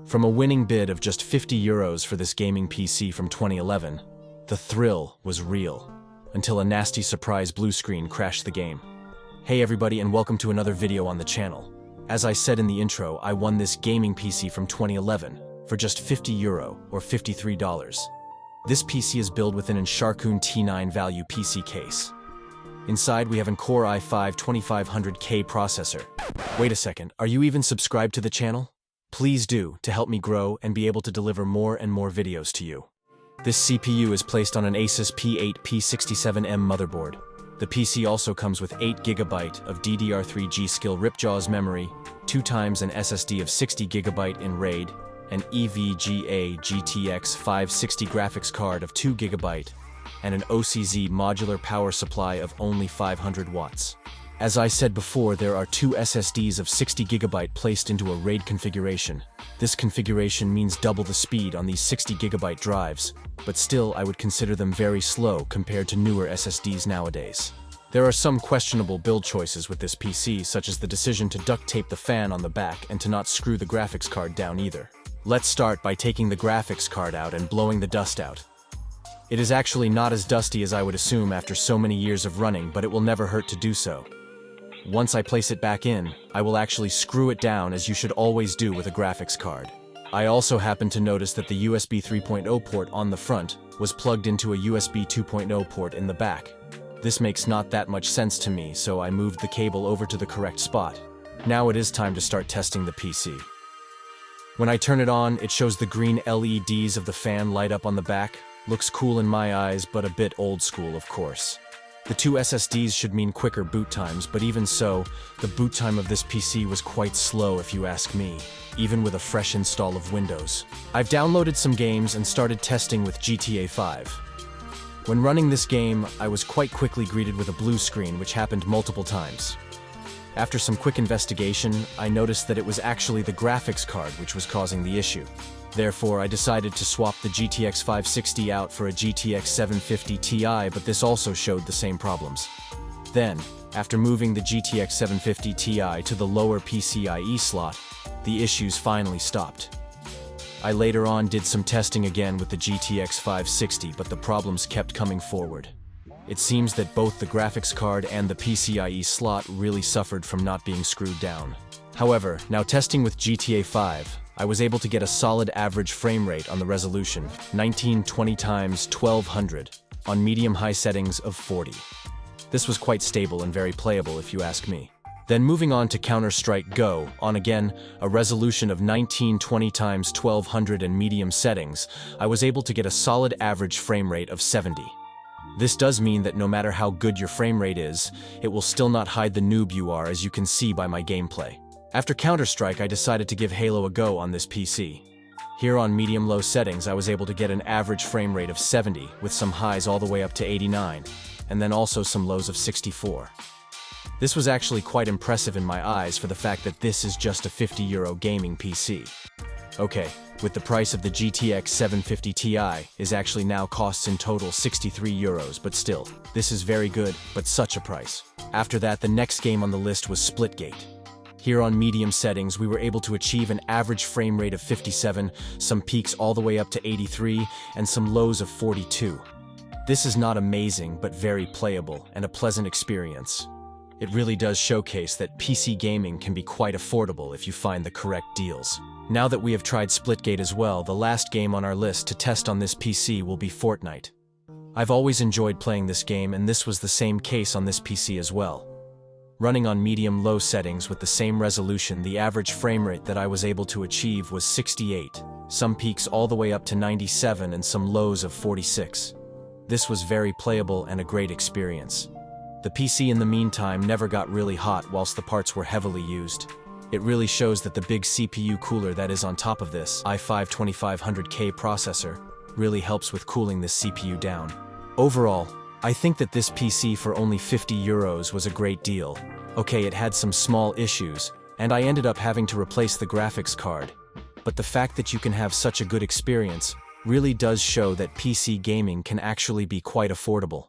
From a winning bid of just €50 for this gaming PC from 2011, the thrill was real, until a nasty surprise blue screen crashed the game. Hey everybody, and welcome to another video on the channel. As I said in the intro, I won this gaming PC from 2011 for just €50 or $53. This PC is built with an Sharkoon T9 value PC case. Inside we have an Core i5-2500K processor. Wait a second, are you even subscribed to the channel? Please do, to help me grow and be able to deliver more and more videos to you. This CPU is placed on an Asus P8 P67M motherboard. The PC also comes with 8GB of DDR3 G-Skill Ripjaws memory, 2x an SSD of 60GB in RAID, an EVGA GTX 560 graphics card of 2GB, and an OCZ modular power supply of only 500 watts. As I said before, there are two SSDs of 60GB placed into a RAID configuration. This configuration means double the speed on these 60GB drives, but still I would consider them very slow compared to newer SSDs nowadays. There are some questionable build choices with this PC, such as the decision to duct tape the fan on the back and to not screw the graphics card down either. Let's start by taking the graphics card out and blowing the dust out. It is actually not as dusty as I would assume after so many years of running, but it will never hurt to do so. Once I place it back in, I will actually screw it down, as you should always do with a graphics card. I also happened to notice that the USB 3.0 port on the front was plugged into a USB 2.0 port in the back. This makes not that much sense to me, so I moved the cable over to the correct spot. Now it is time to start testing the PC. When I turn it on, it shows the green LEDs of the fan light up on the back. Looks cool in my eyes, but a bit old school, of course. The two SSDs should mean quicker boot times, but even so, the boot time of this PC was quite slow if you ask me, even with a fresh install of Windows. I've downloaded some games and started testing with GTA 5. When running this game, I was quite quickly greeted with a blue screen, which happened multiple times. After some quick investigation, I noticed that it was actually the graphics card which was causing the issue. Therefore, I decided to swap the GTX 560 out for a GTX 750 Ti, but this also showed the same problems. Then, after moving the GTX 750 Ti to the lower PCIe slot, the issues finally stopped. I later on did some testing again with the GTX 560, but the problems kept coming forward. It seems that both the graphics card and the PCIe slot really suffered from not being screwed down. However, now testing with GTA 5, I was able to get a solid average frame rate on the resolution, 1920x1200, on medium-high settings of 40. This was quite stable and very playable if you ask me. Then moving on to Counter-Strike Go, on again a resolution of 1920x1200 and medium settings, I was able to get a solid average frame rate of 70. This does mean that no matter how good your frame rate is, it will still not hide the noob you are, as you can see by my gameplay. After Counter-Strike, I decided to give Halo a go on this PC. Here on medium-low settings, I was able to get an average frame rate of 70, with some highs all the way up to 89, and then also some lows of 64. This was actually quite impressive in my eyes for the fact that this is just a €50 gaming PC. Okay, with the price of the GTX 750 Ti is actually now costs in total €63, but still, this is very good, but such a price. After that, the next game on the list was Splitgate. Here on medium settings, we were able to achieve an average frame rate of 57, some peaks all the way up to 83, and some lows of 42. This is not amazing, but very playable and a pleasant experience. It really does showcase that PC gaming can be quite affordable if you find the correct deals. Now that we have tried Splitgate as well, the last game on our list to test on this PC will be Fortnite. I've always enjoyed playing this game, and this was the same case on this PC as well. Running on medium-low settings with the same resolution, the average frame rate that I was able to achieve was 68, some peaks all the way up to 97 and some lows of 46. This was very playable and a great experience. The PC in the meantime never got really hot whilst the parts were heavily used. It really shows that the big CPU cooler that is on top of this i5-2500K processor really helps with cooling this CPU down. Overall, I think that this PC for only €50 was a great deal. Okay, it had some small issues, and I ended up having to replace the graphics card. But the fact that you can have such a good experience really does show that PC gaming can actually be quite affordable.